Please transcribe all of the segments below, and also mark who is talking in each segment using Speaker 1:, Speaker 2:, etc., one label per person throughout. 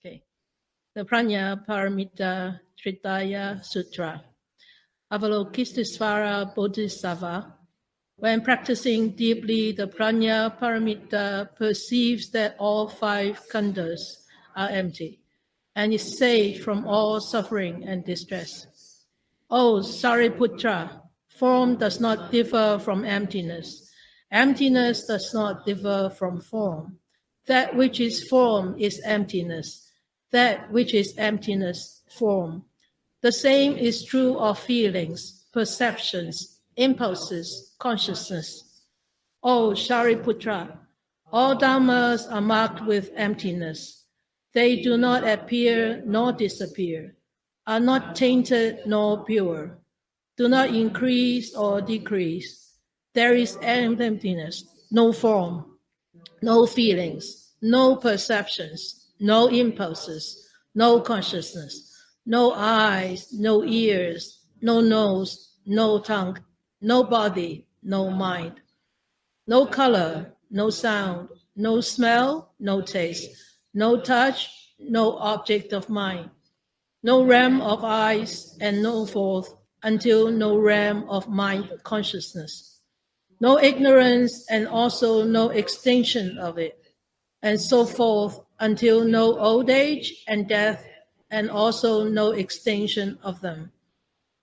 Speaker 1: Okay. The Prajnaparamita Tritaya Sutra. Avalokitesvara Bodhisattva, when practicing deeply the Prajnaparamita, perceives that all five khandhas are empty and is saved from all suffering and distress. O Sariputra, form does not differ from emptiness. Emptiness does not differ from form. That which is form is emptiness. That which is emptiness, form. The same is true of feelings, perceptions, impulses, consciousness. O Shariputra, all dhammas are marked with emptiness. They do not appear nor disappear, are not tainted nor pure, do not increase or decrease. There is emptiness, no form, no feelings, no perceptions, no impulses, no consciousness, no eyes, no ears, no nose, no tongue, no body, no mind, no color, no sound, no smell, no taste, no touch, no object of mind, no realm of eyes, and no forth until no realm of mind consciousness, no ignorance and also no extinction of it, and so forth until no old age and death and also no extinction of them,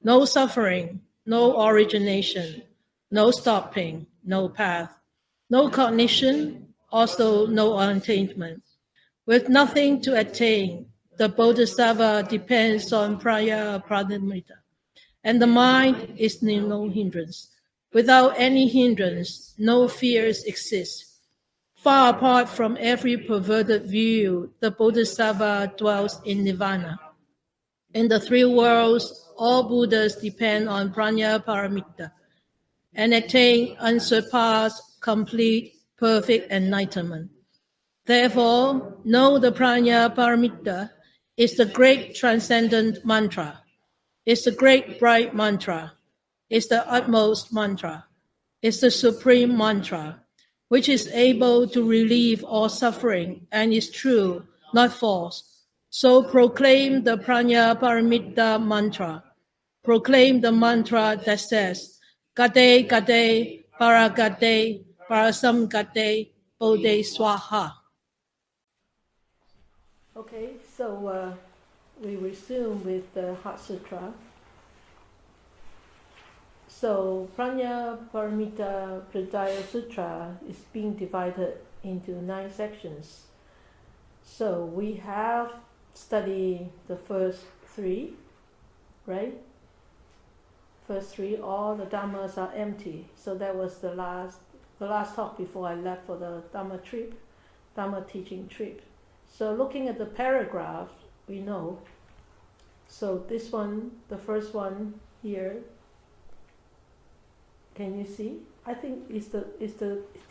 Speaker 1: no suffering, no origination, no stopping, no path, no cognition, also no attainment. With nothing to attain, the Bodhisattva depends on Prajnaparamita, and the mind is no hindrance. Without any hindrance, no fears exist. Far apart from every perverted view, the Bodhisattva dwells in nirvana. In the three worlds, all Buddhas depend on Prajnaparamita and attain unsurpassed, complete, perfect enlightenment. Therefore, know the Prajnaparamita is the great transcendent mantra, is the great bright mantra, is the utmost mantra, is the supreme mantra, which is able to relieve all suffering and is true, not false. So proclaim the Prajnaparamita mantra. Proclaim the mantra that says, Gade Gade, Paragade, Parasam Gade, Bodhe Swaha. Okay, so we resume with the Heart Sutra. So Prajnaparamita Tritaya Sutra is being divided into 9 sections. So we have studied the first 3, right? First 3, all the dhammas are empty. So that was the last talk before I left for the Dharma teaching trip. So looking at the paragraph, we know. So this one, the first one here, can you see? I think is the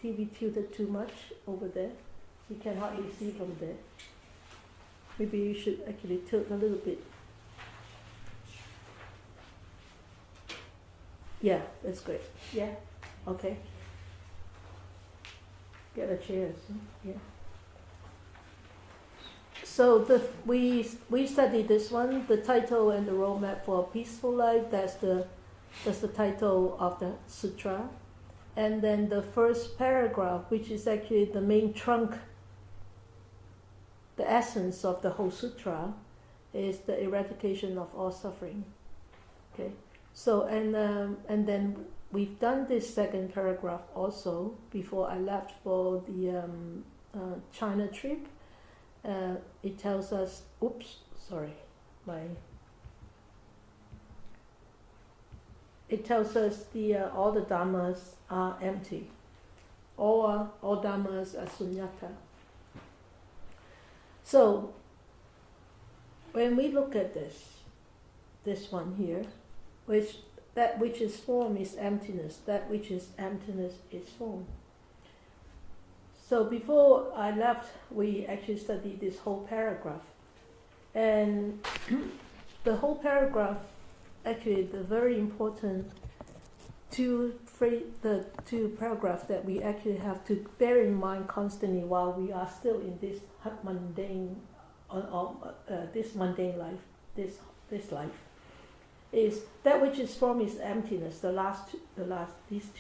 Speaker 1: TV tilted too much over there? You can hardly see from there. Maybe you should actually tilt a little bit. Yeah, that's great. Yeah, okay. Get a chair. Yeah. So we studied this one, the title and the roadmap for a peaceful life. That's the title of the sutra. And then the first paragraph, which is actually the main trunk, the essence of the whole sutra, is the eradication of all suffering. Okay. So and then we've done this second paragraph also before I left for the China trip. It tells us, it tells us all the dhammas are empty. All dhammas are sunyata. So when we look at this one here, that which is form is emptiness, that which is emptiness is form. So before I left, we actually studied this whole paragraph. And the whole paragraph, actually the very important two paragraphs that we actually have to bear in mind constantly while we are still in this mundane this mundane life, this life, is that which is formed is emptiness. These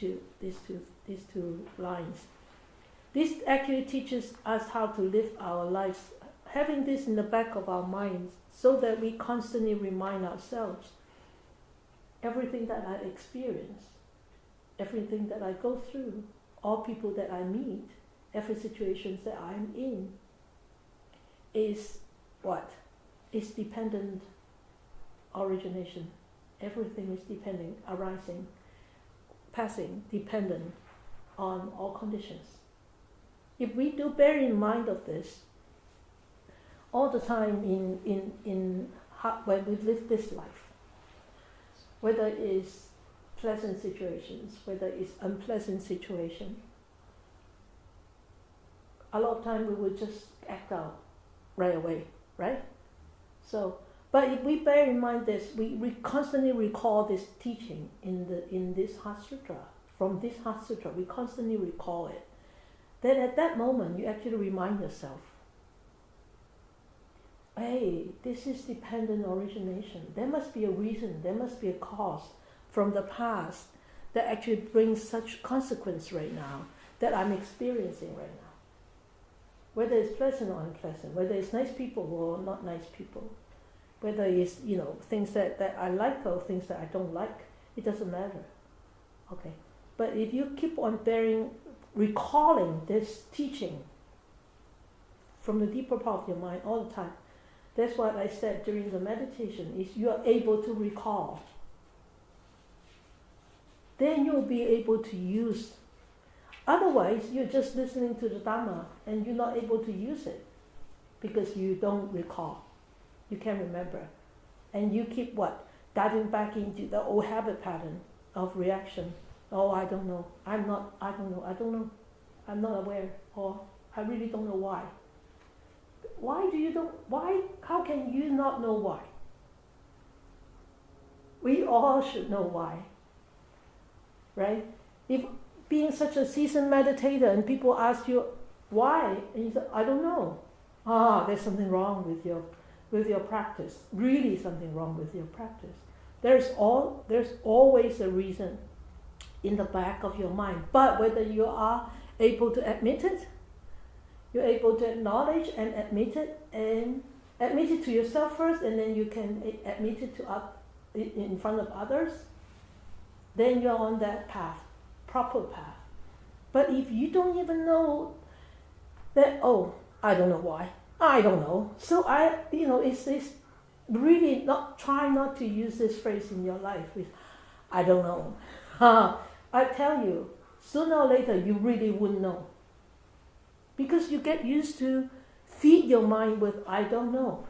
Speaker 1: two lines. This actually teaches us how to live our lives, having this in the back of our minds, so that we constantly remind ourselves, everything that I experience, everything that I go through, all people that I meet, every situation that I'm in, is what? Is dependent origination. Everything is dependent, arising, passing, dependent on all conditions. If we do bear in mind of this all the time when we live this life, whether it's pleasant situations, whether it's unpleasant situation, a lot of time we will just act out right away, right? So, but if we bear in mind this, we constantly recall this teaching in this Heart Sutra. From this Heart Sutra, we constantly recall it. Then at that moment, you actually remind yourself, hey, this is dependent origination. There must be a reason, there must be a cause from the past that actually brings such consequence right now that I'm experiencing right now. Whether it's pleasant or unpleasant, whether it's nice people or not nice people, whether it's things that I like or things that I don't like, it doesn't matter. Okay, but if you keep on recalling this teaching from the deeper part of your mind all the time, that's what I said during the meditation, is you are able to recall. Then you'll be able to use. Otherwise, you're just listening to the Dharma and you're not able to use it because you don't recall. You can't remember. And you keep what? Diving back into the old habit pattern of reaction. Oh, I don't know. I don't know. I'm not aware. Or I really don't know why. Why? How can you not know why? We all should know why. Right? If being such a seasoned meditator and people ask you why, and you say, I don't know. There's something wrong with your practice. Really something wrong with your practice. There's always a reason in the back of your mind. But whether you are able to admit it, you're able to acknowledge and admit it to yourself first, and then you can admit it in front of others, then you're on that path, proper path. But if you don't even know that, I don't know why, I don't know. So it's really try not to use this phrase in your life. I don't know. I tell you, sooner or later you really wouldn't know. Because you get used to feed your mind with I don't know.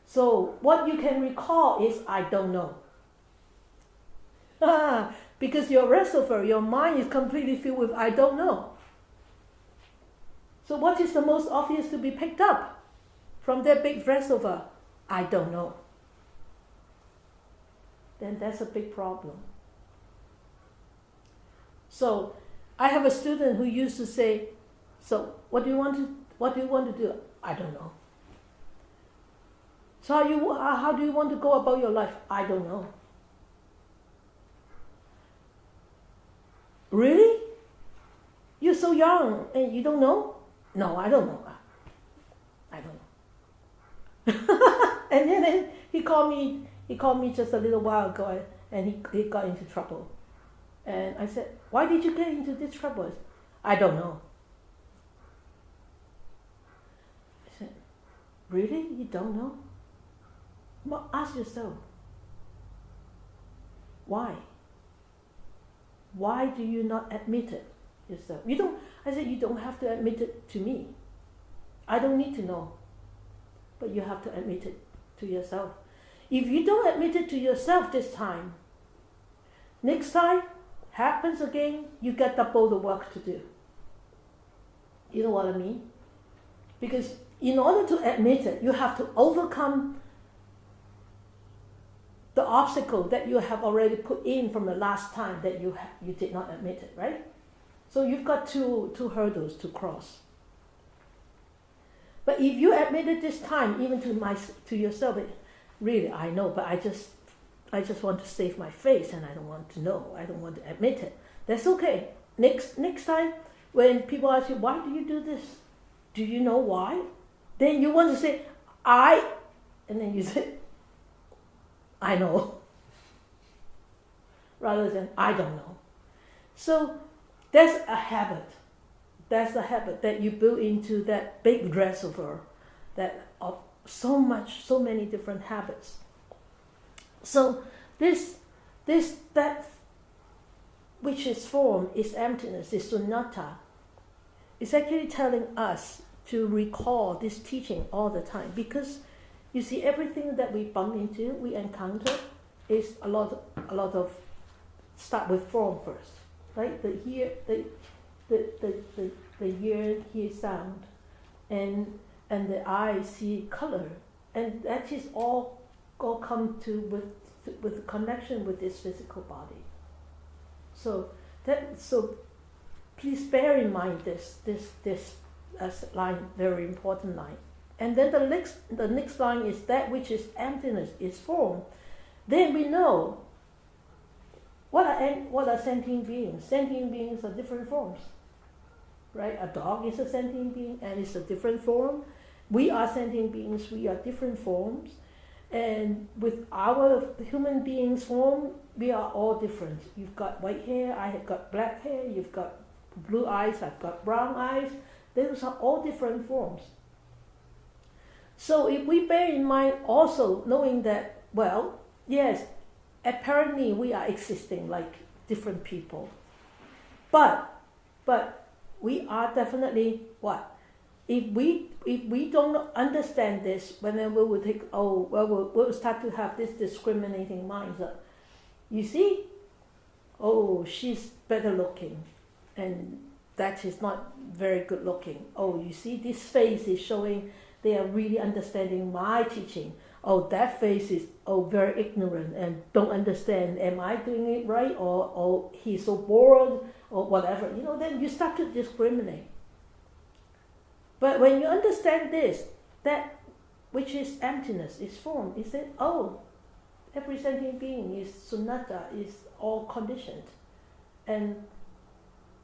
Speaker 1: So what you can recall is I don't know. Because your reservoir, your mind is completely filled with I don't know. So what is the most obvious to be picked up from that big reservoir? I don't know. Then that's a big problem. So I have a student who used to say, so what do you want to do? I don't know. So how do you want to go about your life? I don't know. Really? You're so young and you don't know? No, I don't know. I don't know. And then he called me just a little while ago, and he got into trouble. And I said, why did you get into this trouble? I don't know. I said, really? You don't know? Well, ask yourself. Why? Why do you not admit it yourself? I said, you don't have to admit it to me. I don't need to know. But you have to admit it to yourself. If you don't admit it to yourself this time, next time, happens again, you get double the work to do. You know what I mean? Because in order to admit it, you have to overcome the obstacle that you have already put in from the last time that you did not admit it, right? So you've got two hurdles to cross. But if you admit it this time, even to yourself, really, I know, but I just want to save my face, and I don't want to know. I don't want to admit it. That's okay. Next time, when people ask you, why do you do this? Do you know why? Then you want to say, and then you say, I know. Rather than, I don't know. So that's a habit. That's a habit that you build into that big reservoir that of so many different habits. So that which is form is emptiness, is sunnata. It's actually telling us to recall this teaching all the time, because you see, everything that we bump into, we encounter, is a lot of start with form first, right? The ear hears sound, and the eye see color, and that is all come to with connection with this physical body. So please bear in mind this line, very important line. And then the next line is that which is emptiness, is form. Then we know what are sentient beings. Sentient beings are different forms, right? A dog is a sentient being, and it's a different form. We are sentient beings. We are different forms, and with our human beings form, we are all different. You've got white hair. I have got black hair. You've got blue eyes. I've got brown eyes. Those are all different forms. So if we bear in mind also knowing that, well, yes, apparently we are existing like different people, but we are definitely what? If we don't understand this, then we will think, we'll start to have this discriminating mindset. You see, she's better looking, and that is not very good looking. You see, this face is showing they are really understanding my teaching. That face is very ignorant and don't understand. Am I doing it right? Or he's so bored or whatever. Then you start to discriminate. But when you understand this, that which is emptiness, is form, is that every sentient being is sunnata, is all conditioned, and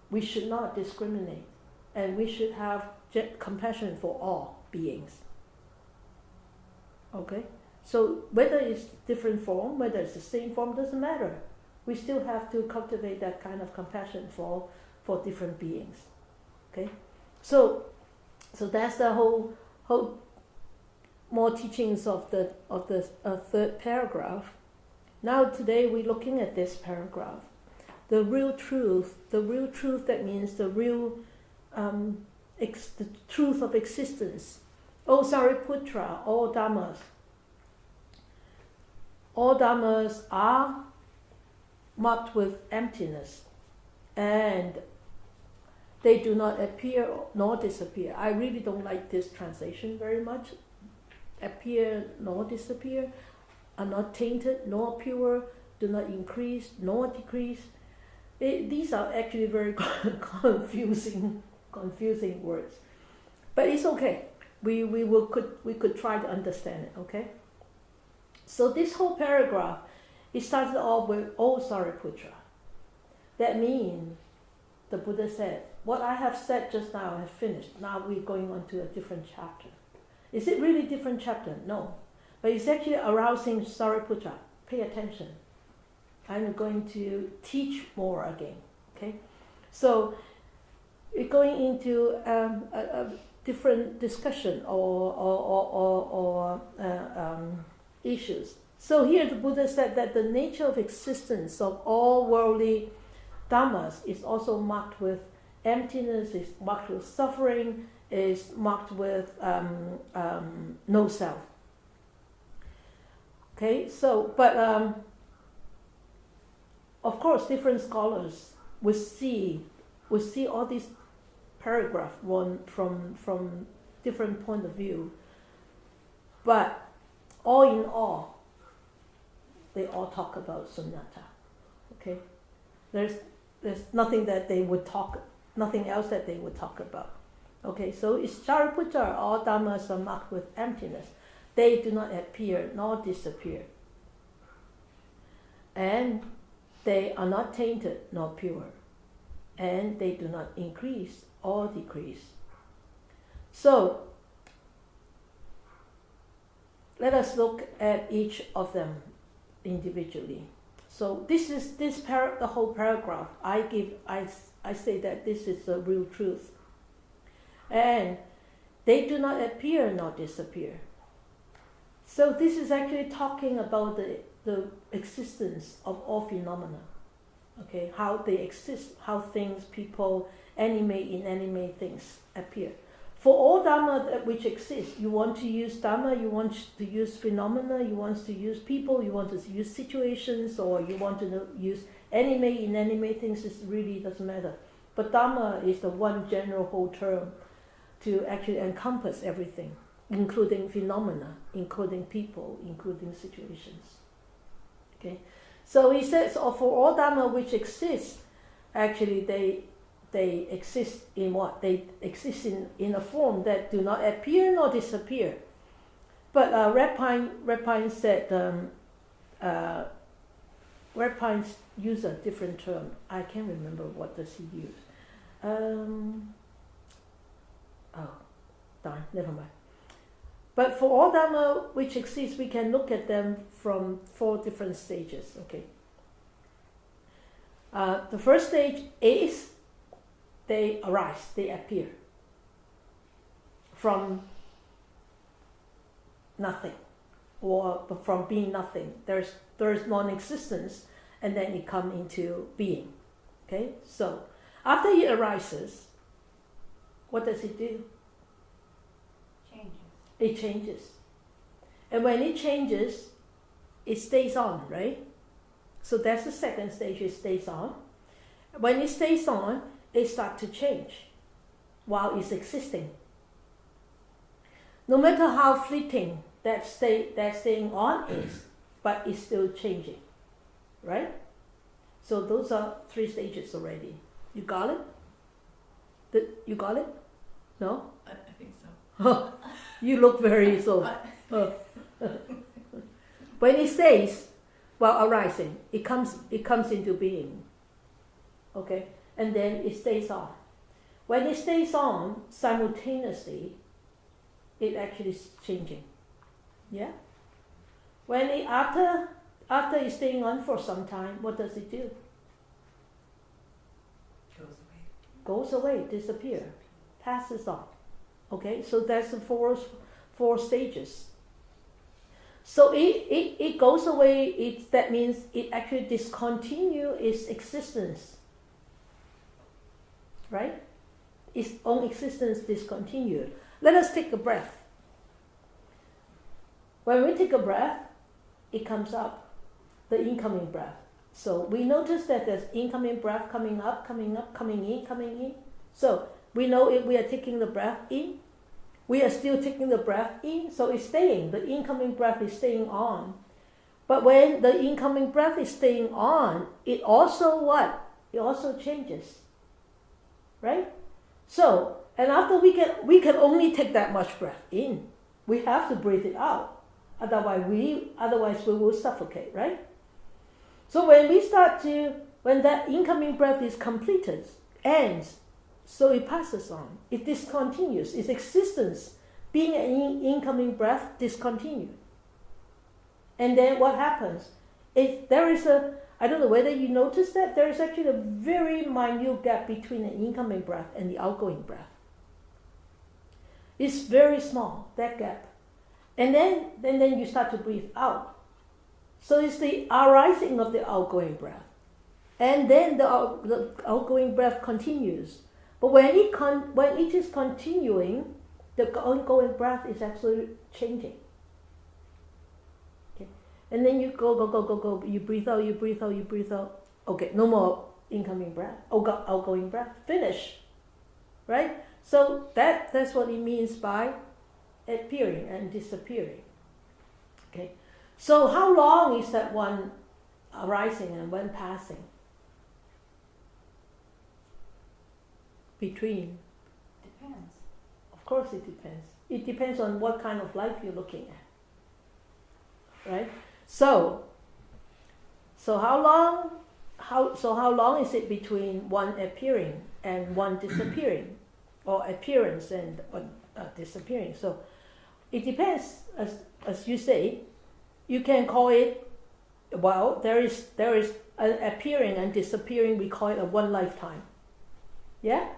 Speaker 1: we should not discriminate, and we should have compassion for all beings. Okay? So whether it's different form, whether it's the same form, doesn't matter. We still have to cultivate that kind of compassion for different beings. Okay? So that's the whole more teachings of the third paragraph. Now today we're looking at this paragraph. The real truth that means the real the truth of existence. Sariputra, all dhammas are marked with emptiness, and they do not appear nor disappear. I really don't like this translation very much. Appear nor disappear, are not tainted nor pure, do not increase nor decrease. These are actually very confusing words, but it's okay. We could try to understand it. Okay. So this whole paragraph, it started off with Sariputra. That means the Buddha said, what I have said just now I have finished. Now we're going on to a different chapter. Is it really a different chapter? No, but it's actually arousing Sariputra. Pay attention. I'm going to teach more again. Okay, so we're going into a different discussion or issues. So here the Buddha said that the nature of existence of all worldly dhammas is also marked with emptiness, is marked with suffering, is marked with no self. Okay, so but of course different scholars will see all these paragraphs one from different point of view, but all in all, they all talk about sunnata. Okay, there's nothing else that they would talk about. Okay, so it's Sariputta, all dhammas are marked with emptiness. They do not appear nor disappear. And they are not tainted nor pure. And they do not increase or decrease. So, let us look at each of them individually. So this is the whole paragraph. I say that this is the real truth. And they do not appear nor disappear. So this is actually talking about the existence of all phenomena. Okay, how they exist, how things, people, inanimate things appear. For all Dharma which exists, you want to use Dharma, you want to use phenomena, you want to use people, you want to use situations, or you want to use inanimate things, it really doesn't matter. But Dharma is the one general whole term to actually encompass everything, including phenomena, including people, including situations. Okay, so he says, for all Dharma which exists, actually they exist in what? They exist in a form that do not appear nor disappear. But Rapine said, Rapine used a different term. I can't remember what does he use. Oh, darn, never mind. But for all Dharma which exists, we can look at them from 4 different stages. Okay. The first stage is they arise, they appear from nothing, or from being nothing. There's non-existence, and then it comes into being. Okay, so after it arises, what does it do? It changes. And when it changes, it stays on, right? So that's the second stage, it stays on. When it stays on, it starts to change while it's existing. No matter how fleeting that staying on is, but it's still changing, right? So those are 3 stages already. You got it? You got it? No?
Speaker 2: I think so.
Speaker 1: You look very so. When it stays while arising, it comes into being. Okay? And then it stays on. When it stays on, simultaneously, it actually is changing. Yeah? When it after it's staying on for some time, what does it do? Goes away, disappear, passes on. Okay, so that's the four stages. So it goes away. That means it actually discontinues its existence, right? Its own existence discontinued. Let us take a breath. When we take a breath, it comes up, the incoming breath. So we notice that there's incoming breath coming up, coming in. So we know if we are taking the breath in, we are still taking the breath in, so it's staying. The incoming breath is staying on. But when the incoming breath is staying on, it also what? It also changes. Right? So, and after we can only take that much breath in. We have to breathe it out. Otherwise we will suffocate, right? So when that incoming breath is completed, ends, so it passes on. It discontinues. Its existence, being an incoming breath, discontinues. And then what happens? There is I don't know whether you noticed that, there is actually a very minute gap between an incoming breath and the outgoing breath. It's very small, that gap. And then you start to breathe out. So it's the arising of the outgoing breath. And then the outgoing breath continues. But when it is continuing, the ongoing breath is actually changing. Okay? And then you go, you breathe out. Okay, no more incoming breath, outgoing breath, finish. Right? So that's what it means by appearing and disappearing. Okay? So how long is that one arising and one passing?
Speaker 2: Depends.
Speaker 1: course it depends. It depends on what kind of life you're looking at. Right? So how long is it between one appearing and one disappearing, or appearance and disappearing? So it depends. As you say, you can call it. Well, there is an appearing and disappearing. We call it a one lifetime. Yeah.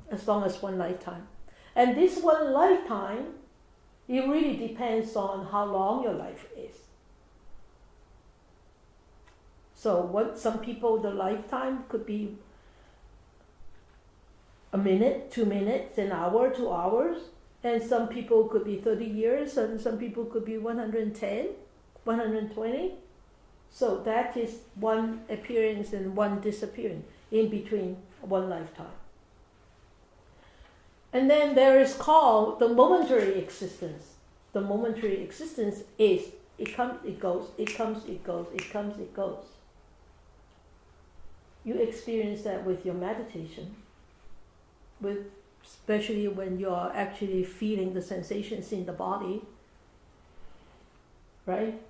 Speaker 1: As long as one lifetime, and this one lifetime, it really depends on how long your life is. So what some people, the lifetime could be a minute, 2 minutes, an hour, 2 hours, and some people could be 30 years, and some people could be 110, 120. So that is one appearance and one disappearing in between one lifetime. And then there is called the momentary existence. The momentary existence is it comes, it goes, it comes, it goes, it comes, it goes. You experience that with your meditation, especially when you are actually feeling the sensations in the body, right?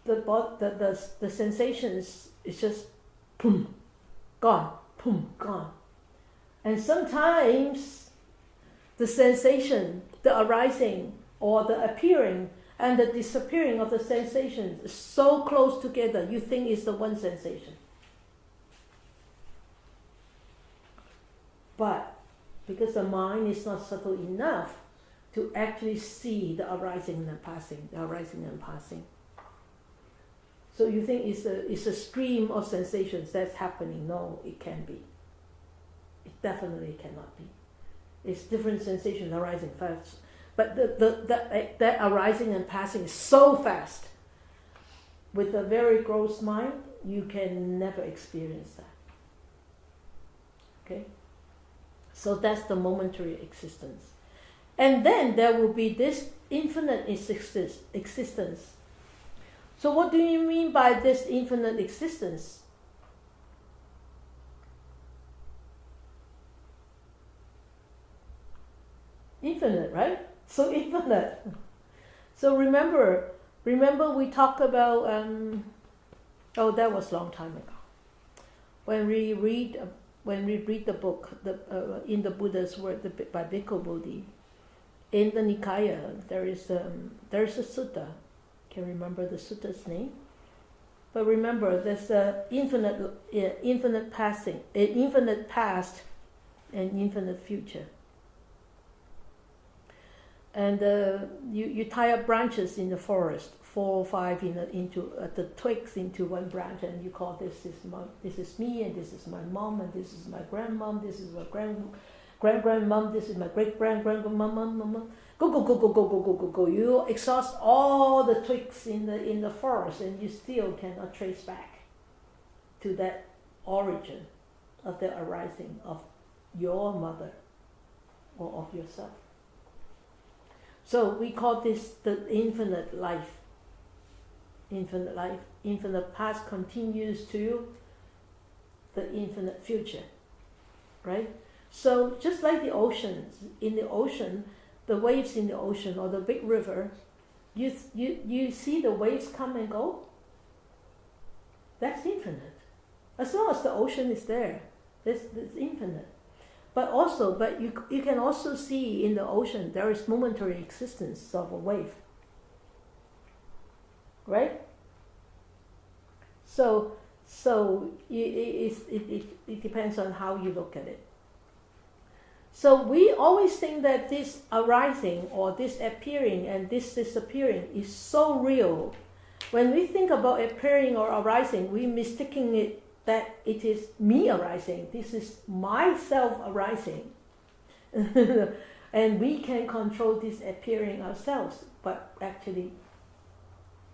Speaker 1: The sensations is just boom, gone, boom, gone. And sometimes the sensation, the arising or the appearing and the disappearing of the sensations is so close together, you think it's the one sensation. But because the mind is not subtle enough to actually see the arising and passing, the arising and passing. So you think it's a stream of sensations that's happening. No, it can't be. It definitely cannot be. It's different sensations arising fast. But that arising and passing is so fast. With a very gross mind, you can never experience that. Okay? So that's the momentary existence. And then there will be this infinite existence. So what do you mean by this infinite existence? Infinite, right? So infinite. So remember we talked about, that was a long time ago. When we read the book, in the Buddha's Word by Bhikkhu Bodhi, in the Nikaya, there is a sutta. Can't remember the sutta's name, but remember there's infinite passing, infinite past, and infinite future. And you tie up branches in the forest, 4 or 5 into the twigs into one branch, and you call this is me, and this is my mom, and this is my grandmom, this is my grandmom, this is my great grandmom. Go. You exhaust all the twigs in the forest, and you still cannot trace back to that origin of the arising of your mother or of yourself. So we call this the infinite life. Infinite life, infinite past continues to the infinite future, right? So just like the oceans, in the ocean, the waves in the ocean or the big river, you see the waves come and go. That's infinite. As long as the ocean is there, it's infinite. But you can also see in the ocean there is momentary existence of a wave. Right? So it depends on how you look at it. So we always think that this arising or this appearing and this disappearing is so real. When we think about appearing or arising, we mistaking it that it is me arising. This is myself arising. And we can control this appearing ourselves. But actually,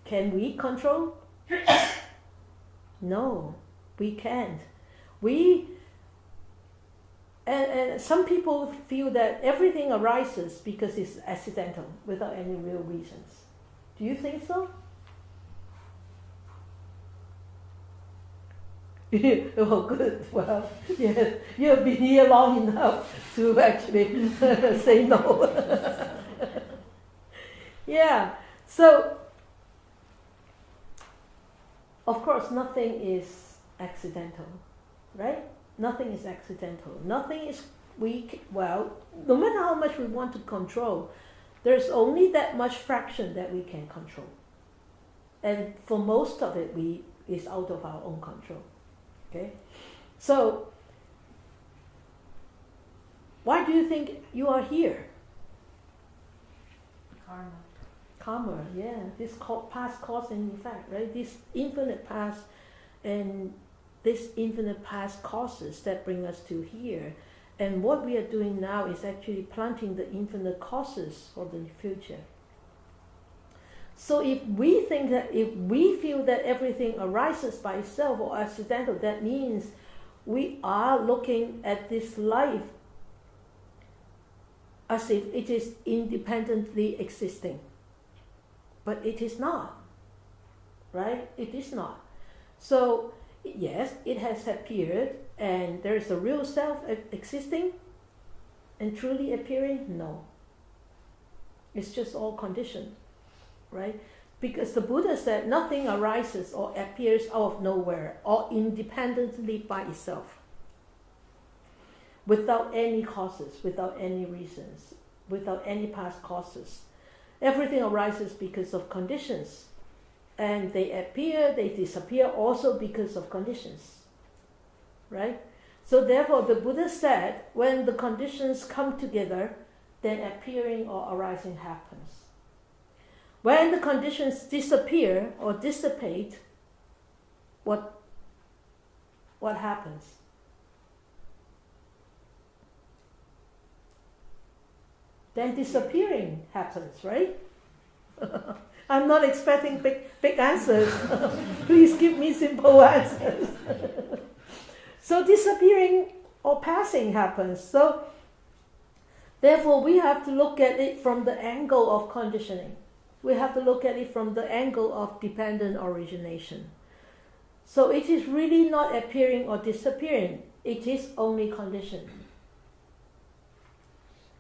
Speaker 1: can we control? No, we can't. And some people feel that everything arises because it's accidental, without any real reasons. Do you think so?
Speaker 3: Oh, good. Well, yes, you have been here long enough to actually say no. Yeah. So, of course, nothing is accidental, right? Nothing is accidental. Nothing is well, no matter how much we want to control, there's only that much fraction that we can control. And for most of it, is out of our own control. Okay? So, why do you think you are here? Karma, yeah. This past cause and effect, right? This infinite past and this infinite past causes that bring us to here. And what we are doing now is actually planting the infinite causes for the future. So if we feel that everything arises by itself or accidental, that means we are looking at this life as if it is independently existing. But it is not, right? It is not. So yes, it has appeared, and there is a real self existing and truly appearing? No. It's just all conditioned, right? Because the Buddha said nothing arises or appears out of nowhere or independently by itself, without any causes, without any reasons, without any past causes. Everything arises because of conditions. And they appear, they disappear also because of conditions. Right? So therefore the Buddha said, when the conditions come together, then appearing or arising happens. When the conditions disappear or dissipate, what happens? Then disappearing happens, right? I'm not expecting big answers. Please give me simple answers. So disappearing or passing happens. So therefore we have to look at it from the angle of conditioning. We have to look at it from the angle of dependent origination. So it is really not appearing or disappearing. It is only conditioned.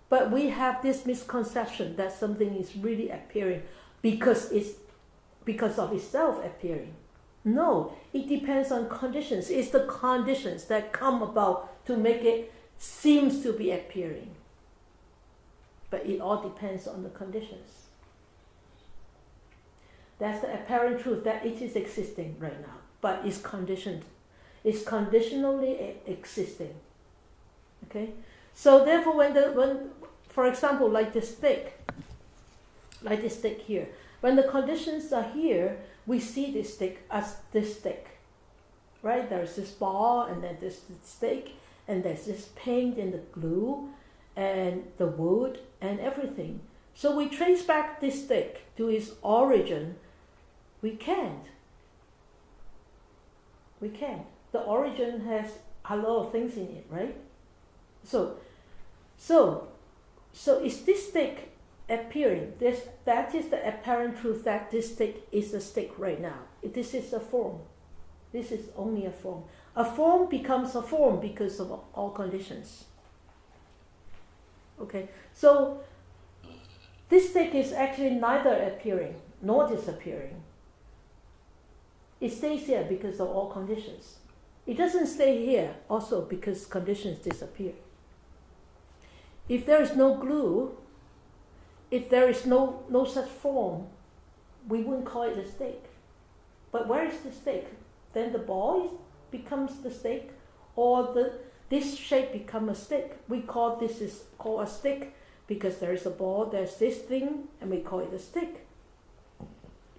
Speaker 3: But we have this misconception that something is really appearing because of itself appearing. No, it depends on conditions. It's the conditions that come about to make it seems to be appearing. But it all depends on the conditions. That's the apparent truth, that it is existing right now, but it's conditioned. It's conditionally existing. Okay? So therefore when for example, like this stick here, when the conditions are here, we see this stick as this stick. Right? There's this ball, and then there's this stick, and there's this paint and the glue and the wood and everything. So we trace back this stick to its origin. We can't. The origin has a lot of things in it, right? So is this stick appearing? That is the apparent truth, that this stick is a stick right now. This is a form. This is only a form. A form becomes a form because of all conditions. Okay, so this stick is actually neither appearing nor disappearing. It stays here because of all conditions. It doesn't stay here also because conditions disappear. If there is no glue, if there is no such form, we wouldn't call it a stick. But where is the stick? Then the ball becomes the stick, or this shape becomes a stick. We call this is called a stick because there is a ball, there's this thing, and we call it a stick.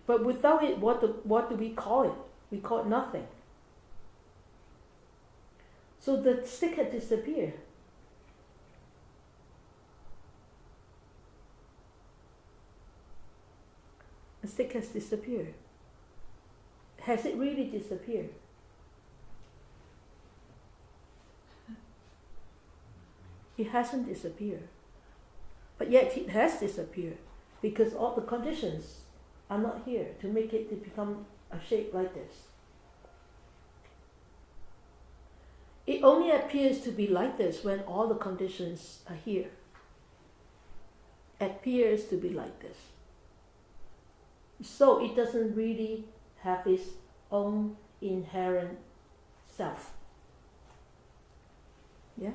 Speaker 3: But without it, what do we call it? We call it nothing. So the stick had disappeared. The stick has disappeared. Has it really disappeared? It hasn't disappeared. But yet it has disappeared because all the conditions are not here to make it to become a shape like this. It only appears to be like this when all the conditions are here. Appears to be like this. So it doesn't really have its own inherent self. Yeah?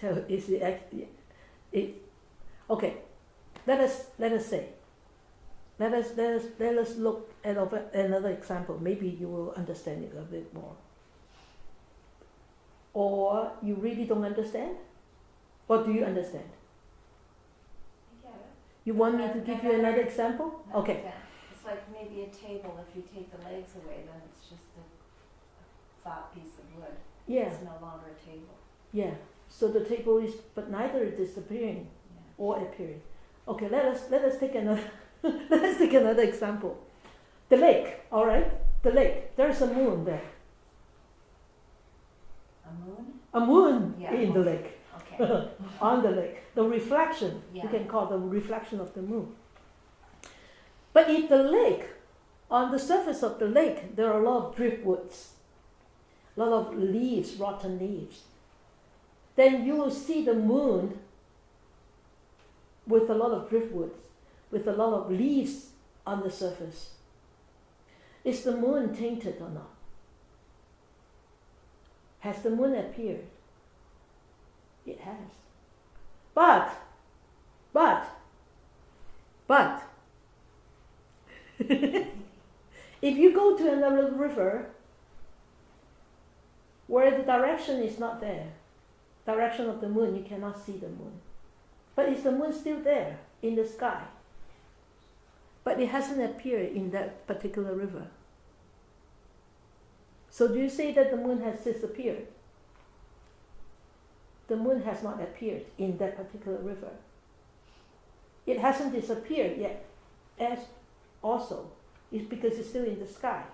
Speaker 3: So is it okay? Let us say. Let us look at another example. Maybe you will understand it a bit more. Or you really don't understand? Or do you understand?
Speaker 2: I get it.
Speaker 3: You want me to give you another example?
Speaker 2: No,
Speaker 3: Okay.
Speaker 2: yeah. It's like maybe a table. If you take the legs away, then it's just a flat piece of wood.
Speaker 3: Yeah.
Speaker 2: It's no longer a table.
Speaker 3: Yeah. So the table is, but neither is disappearing or appearing. Okay. Let us take another. Let's take another example. The lake. All right. The lake. There's a moon there.
Speaker 2: A moon?
Speaker 3: A moon
Speaker 2: Yeah,
Speaker 3: in the
Speaker 2: okay.
Speaker 3: lake.
Speaker 2: Okay.
Speaker 3: On the lake. The reflection.
Speaker 2: Yeah.
Speaker 3: You can call the reflection of the moon. But if the lake, on the surface of the lake, there are a lot of driftwoods, a lot of leaves, rotten leaves, then you will see the moon with a lot of driftwoods, with a lot of leaves on the surface. Is the moon tainted or not? Has the moon appeared? It has. But, if you go to another river where the direction is not there, direction of the moon, you cannot see the moon. But is the moon still there in the sky? But it hasn't appeared in that particular river. So do you say that the moon has disappeared? The moon has not appeared in that particular river. It hasn't disappeared yet, as also. It's because it's still in the sky.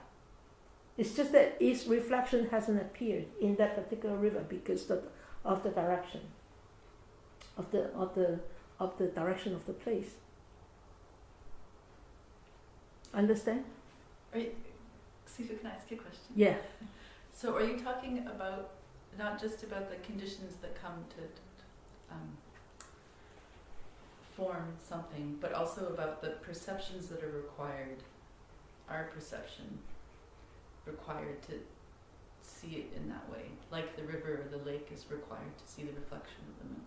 Speaker 3: It's just that its reflection hasn't appeared in that particular river because of the direction, of the direction of the place. Understand?
Speaker 4: Sister, can I ask you a question?
Speaker 3: Yeah.
Speaker 4: So are you talking about not just about the conditions that come to form something, but also about the perceptions that are required, our perception required to see it in that way, like the river or the lake is required to see the reflection of the moon?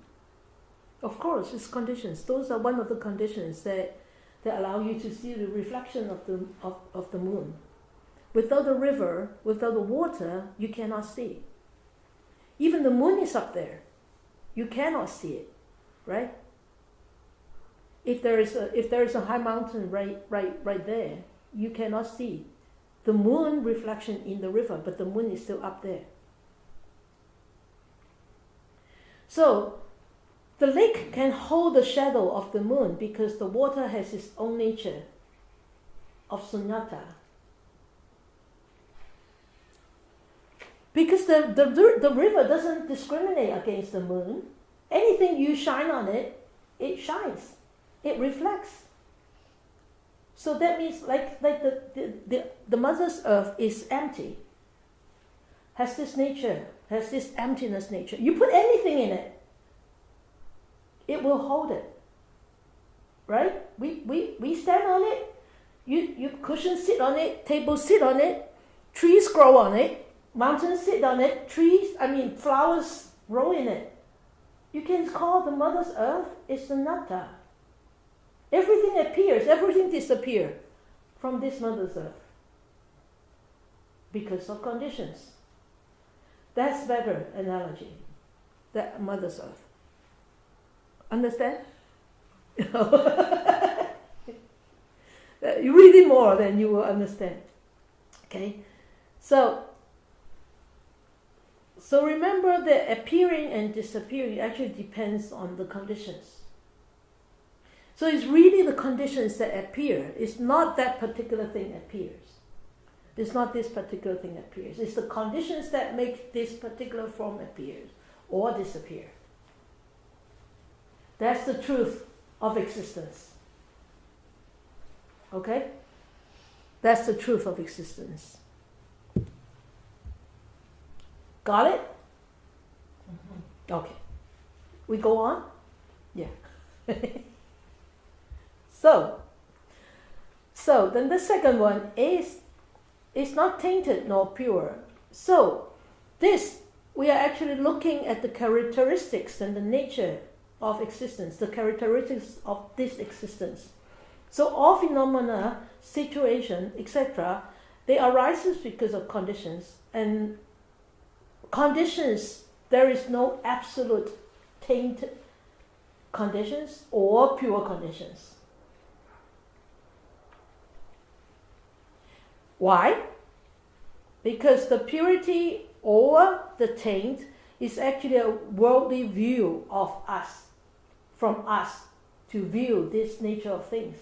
Speaker 3: Of course, it's conditions. Those are one of the conditions that allow you to see the reflection of the moon. Without the river, without the water, you cannot see. Even the moon is up there. You cannot see it, right? If there is a high mountain right there, you cannot see the moon reflection in the river, but the moon is still up there. So the lake can hold the shadow of the moon because the water has its own nature of sunyata. Because the river doesn't discriminate against the moon. Anything you shine on it, it shines. It reflects. So that means like the Mother's Earth is empty. Has this nature, has this emptiness nature. You put anything in it, it will hold it. Right? We stand on it, you cushions sit on it, tables sit on it, trees grow on it, mountains sit on it, flowers grow in it. You can call the Mother's Earth is sunyata. Everything appears, everything disappears from this Mother's Earth because of conditions. That's better analogy, that Mother's Earth. Understand? You read it more, then you will understand. Okay? So remember that appearing and disappearing actually depends on the conditions. So it's really the conditions that appear. It's not that particular thing appears. It's not this particular thing appears. It's the conditions that make this particular form appear or disappear. That's the truth of existence. Okay? That's the truth of existence. Got it? Okay. We go on? Yeah. So then the second one is not tainted nor pure. So this, we are actually looking at the characteristics and the nature of existence, the characteristics of this existence. So all phenomena, situation, etc., they arise because of conditions. And conditions, there is no absolute tainted conditions or pure conditions. Why? Because the purity or the taint is actually a worldly view of us, from us to view this nature of things.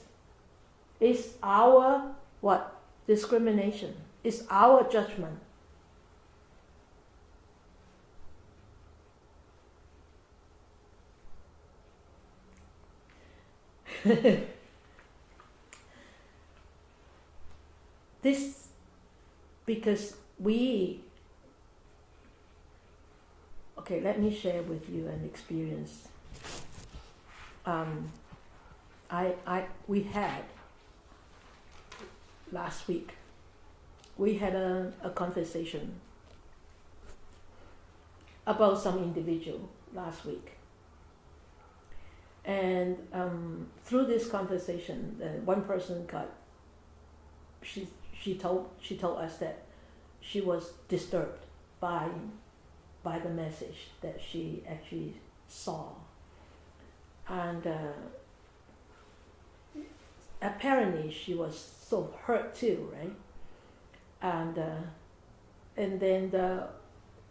Speaker 3: It's our what? Discrimination. It's our judgment. This, because let me share with you an experience. We had last week, we had a conversation about some individual last week. And through this conversation, one person she told us that she was disturbed by the message that she actually saw, and apparently she was so hurt too, right? And then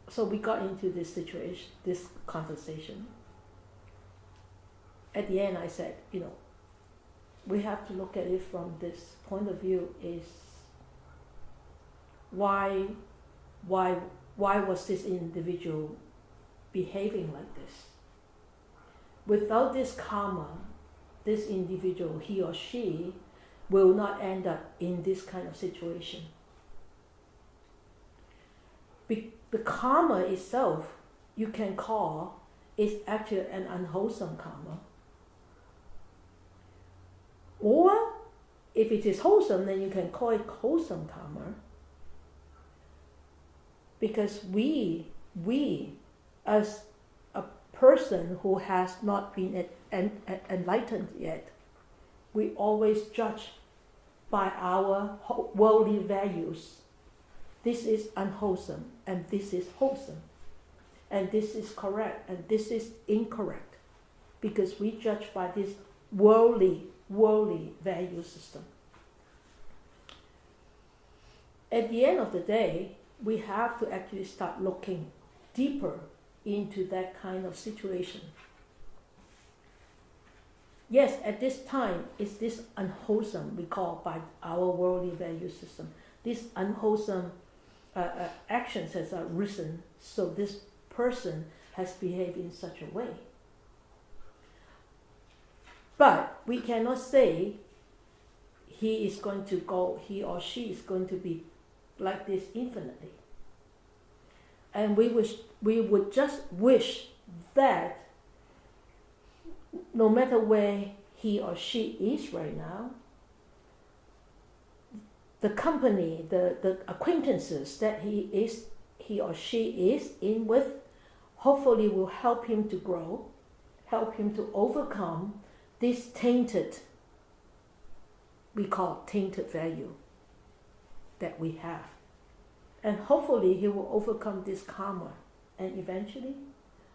Speaker 3: so we got into this situation, this conversation. At the end, I said, we have to look at it from this point of view: is why was this individual behaving like this? Without this karma, this individual, he or she, will not end up in this kind of situation. The karma itself, you can call, is actually an unwholesome karma. Or, if it is wholesome, then you can call it wholesome karma. Because we, as a person who has not been enlightened yet, we always judge by our worldly values. This is unwholesome, and this is wholesome, and this is correct, and this is incorrect, because we judge by this worldly value system. At the end of the day, we have to actually start looking deeper into that kind of situation. Yes, at this time, it's this unwholesome, we call by our worldly value system. This unwholesome actions has arisen, so this person has behaved in such a way. But we cannot say he or she is going to be like this infinitely. And we would just wish that no matter where he or she is right now, the company, the acquaintances that he or she is in with, hopefully will help him to grow, help him to overcome this tainted, we call tainted value that we have. And hopefully he will overcome this karma, and eventually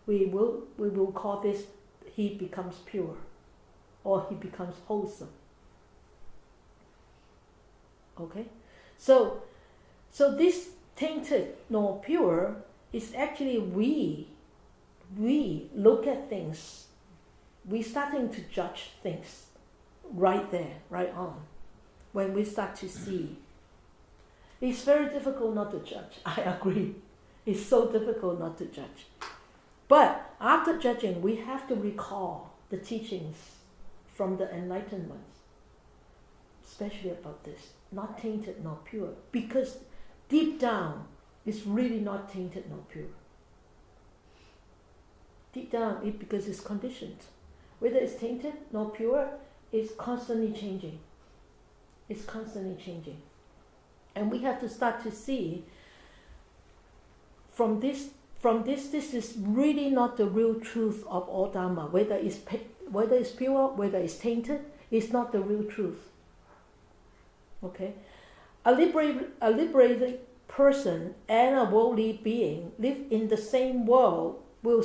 Speaker 3: we will call this, he becomes pure, or he becomes wholesome. Okay? So this tainted nor pure is actually we look at things, we starting to judge things right there, right on, when we start to see. It's very difficult not to judge, I agree. It's so difficult not to judge. But after judging, we have to recall the teachings from the enlightened ones, especially about this, not tainted nor pure, because deep down It's really not tainted nor pure. Deep down, because it's conditioned. Whether it's tainted nor pure, it's constantly changing. It's constantly changing. And we have to start to see from this, this is really not the real truth of all Dharma. Whether it's pure, whether it's tainted, it's not the real truth. Okay? A liberated person and a worldly being live in the same world, will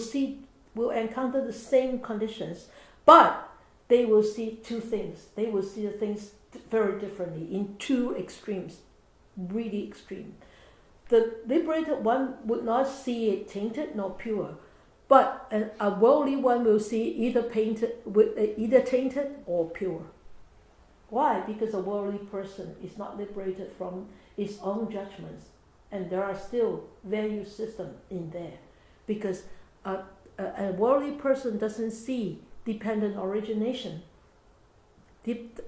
Speaker 3: encounter the same conditions, but they will see two things. They will see the things very differently in two extremes, really extreme. The liberated one would not see it tainted nor pure, but a worldly one will see either tainted or pure. Why? Because a worldly person is not liberated from its own judgments, and there are still value systems in there. Because a worldly person doesn't see dependent origination,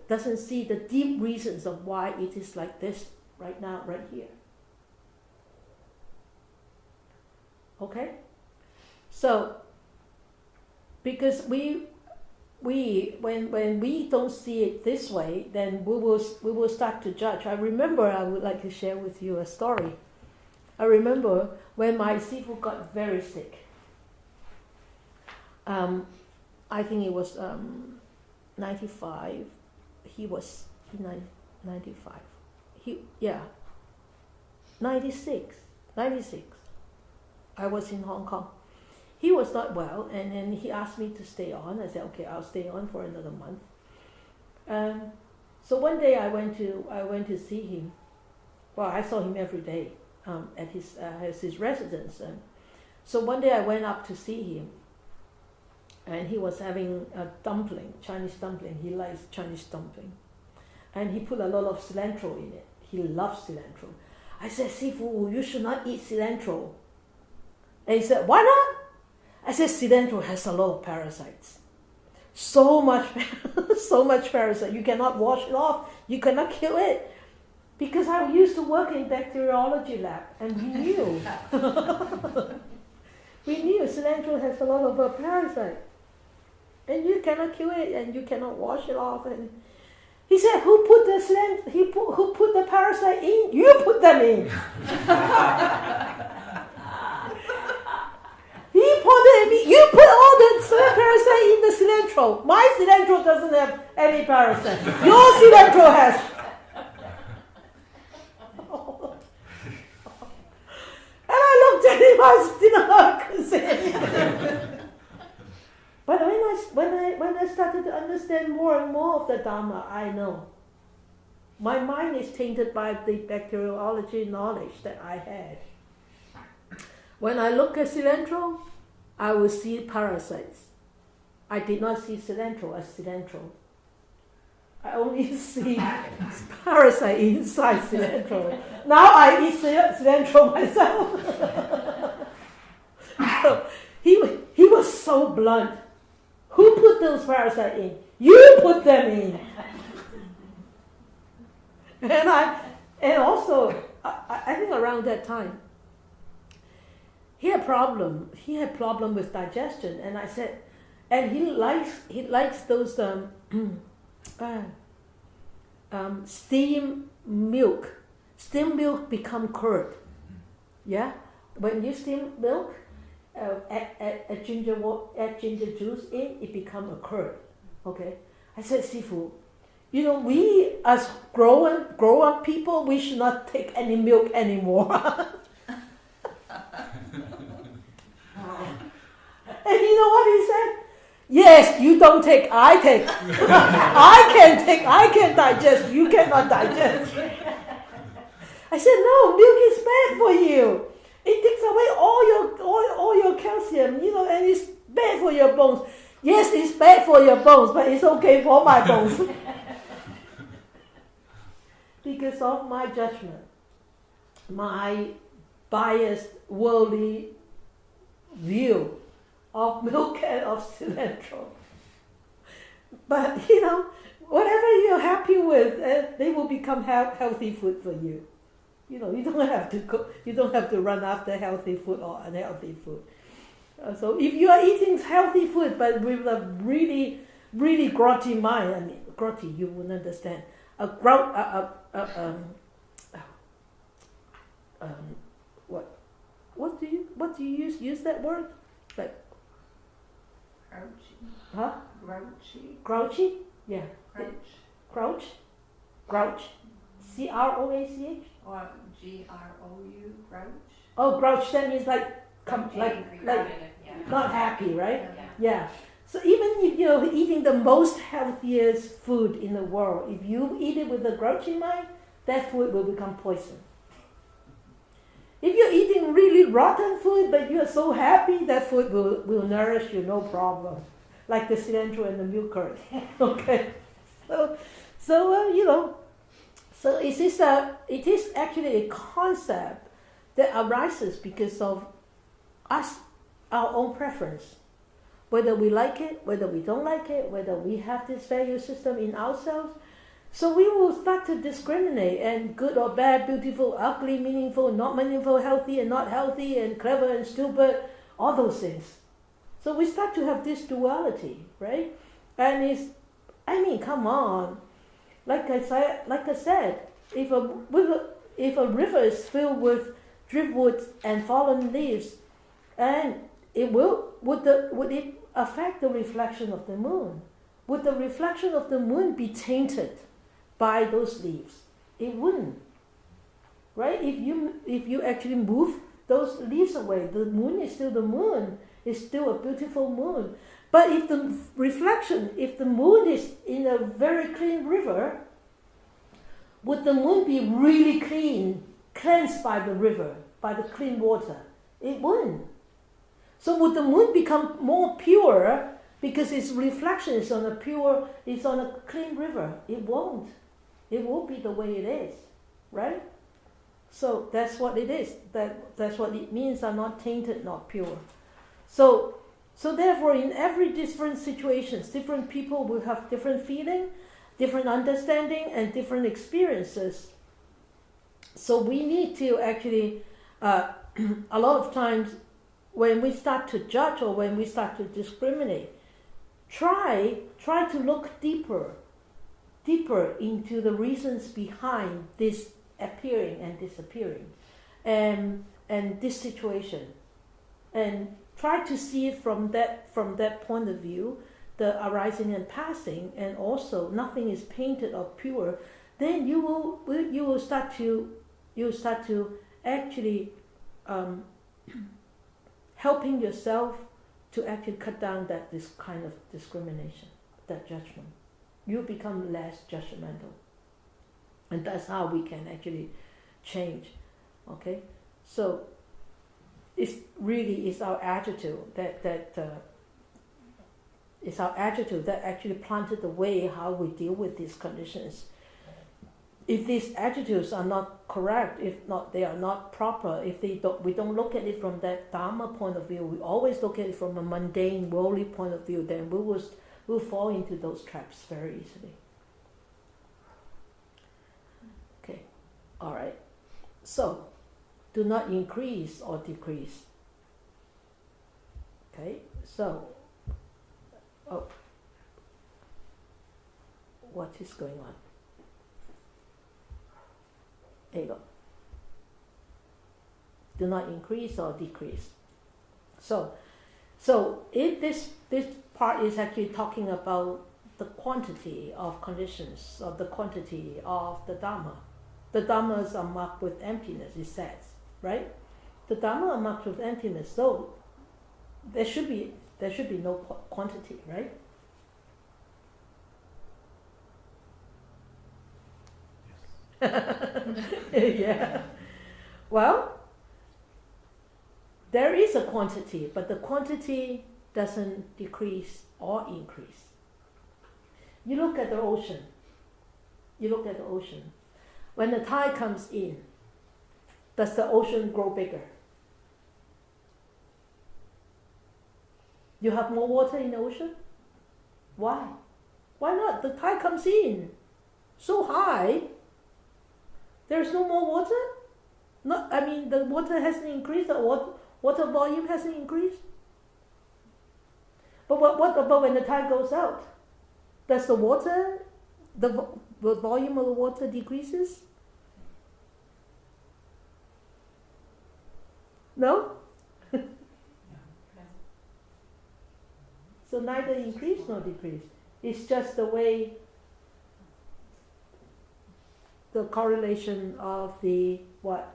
Speaker 3: doesn't see the deep reasons of why it is like this right now, right here. Okay? So, because when we don't see it this way, then we will start to judge. I remember, I would like to share with you a story. I remember when my sifu got very sick. I think it was 95. He was 95. 96. I was in Hong Kong. He was not well, and then he asked me to stay on. I said, okay, I'll stay on for another month. So one day I went to see him. Well, I saw him every day at his residence. So one day I went up to see him, and he was having a dumpling, Chinese dumpling. He likes Chinese dumpling, and he put a lot of cilantro in it. He loves cilantro. I said, Sifu, you should not eat cilantro. And he said, why not? I said, cilantro has a lot of parasites. So much parasite. You cannot wash it off. You cannot kill it. Because I used to work in bacteriology lab, and we knew. We knew cilantro has a lot of parasite. And you cannot kill it, and you cannot wash it off. And he said, who put the who put the parasite in? You put them in. He put it in. You put all the parasite in the cilantro. My cilantro doesn't have any parasite. Your cilantro has. And I looked at him. I still couldn't say anything. But when I started to understand more and more of the Dharma, I know my mind is tainted by the bacteriology knowledge that I had. When I look at cilantro, I will see parasites. I did not see cilantro as cilantro. I only see parasite inside cilantro. Now I eat cilantro myself. So he was so blunt. Who put those parasites in? You put them in. And also, I think around that time, he had problem with digestion, and I said, and he likes those steam milk. Steam milk become curd. Yeah, when you steam milk, add ginger juice in, it become a curd. Okay, I said, Sifu, we as grown up people, we should not take any milk anymore. And you know what he said? Yes, you don't take, I take. I can digest, you cannot digest. I said, no, milk is bad for you. It takes away all your calcium, and it's bad for your bones. Yes, it's bad for your bones, but it's okay for my bones. Because of my judgment, my biased worldly view of milk and of cilantro. But whatever you're happy with, they will become healthy food for you. You don't have to go. You don't have to run after healthy food or unhealthy food. So if you are eating healthy food but with a really, really grotty mind, I mean, grotty, you wouldn't understand. What do you use that word? Like
Speaker 2: Grouchy.
Speaker 3: huh?
Speaker 2: Grouchy.
Speaker 3: Grouchy? Yeah.
Speaker 2: Grouch.
Speaker 3: Grouch. CROACH?
Speaker 2: Or GROU. Grouch.
Speaker 3: Oh, grouch. That means like
Speaker 2: Angry.
Speaker 3: not happy, right?
Speaker 2: Yeah.
Speaker 3: Yeah. So even if you're eating the most healthiest food in the world, if you eat it with a grouchy mind, that food will become poison. If you're eating really rotten food, but you're so happy, that food will nourish you, no problem. Like the cilantro and the milk curd. Okay. So it is actually a concept that arises because of us, our own preference. Whether we like it, whether we don't like it, whether we have this value system in ourselves. So we will start to discriminate, and good or bad, beautiful, ugly, meaningful, not meaningful, healthy and not healthy, and clever and stupid, all those things. So we start to have this duality, right? And come on. Like I said, if a river is filled with driftwood and fallen leaves, and would it affect the reflection of the moon? Would the reflection of the moon be tainted by those leaves? It wouldn't, right? If you actually move those leaves away, the moon is still the moon. It's still a beautiful moon. But if the moon is in a very clean river, would the moon be really cleansed by the river, by the clean water? It wouldn't. So would the moon become more pure because its reflection is on a clean river? It won't. It won't be the way it is, right? So that's what it is. That's what it means are not tainted, not pure. So therefore, in every different situations, different people will have different feeling, different understanding, and different experiences. So we need to actually, a lot of times, when we start to judge or when we start to discriminate, try to look deeper into the reasons behind this appearing and disappearing, and this situation, and try to see it from that point of view, the arising and passing, and also nothing is painted or pure. Then you will start to actually helping yourself to actually cut down this kind of discrimination, that judgment. You become less judgmental, and that's how we can actually change. Okay, so it's our attitude it's our attitude that actually planted the way how we deal with these conditions. If these attitudes are not correct, if not they are not proper, if we don't look at it from that Dharma point of view, we always look at it from a mundane, worldly point of view, then we'll fall into those traps very easily. Okay, all right. So, do not increase or decrease. Okay, so, what is going on? There you go. Do not increase or decrease. So if this part is actually talking about the quantity of conditions, or the quantity of the Dharma. The Dharmas are marked with emptiness, it says, right? The Dharma are marked with emptiness, so there should be no quantity, right? Yeah. Well, there is a quantity, but the quantity doesn't decrease or increase. You look at the ocean. When the tide comes in, does the ocean grow bigger? You have more water in the ocean? Why? Why not? The tide comes in so high, there's no more water? No, I mean the water hasn't increased. The water volume hasn't increased. But what about when the tide goes out? Does the water, the volume of the water decreases? No? So neither increase nor decrease. It's just the way the correlation of the what?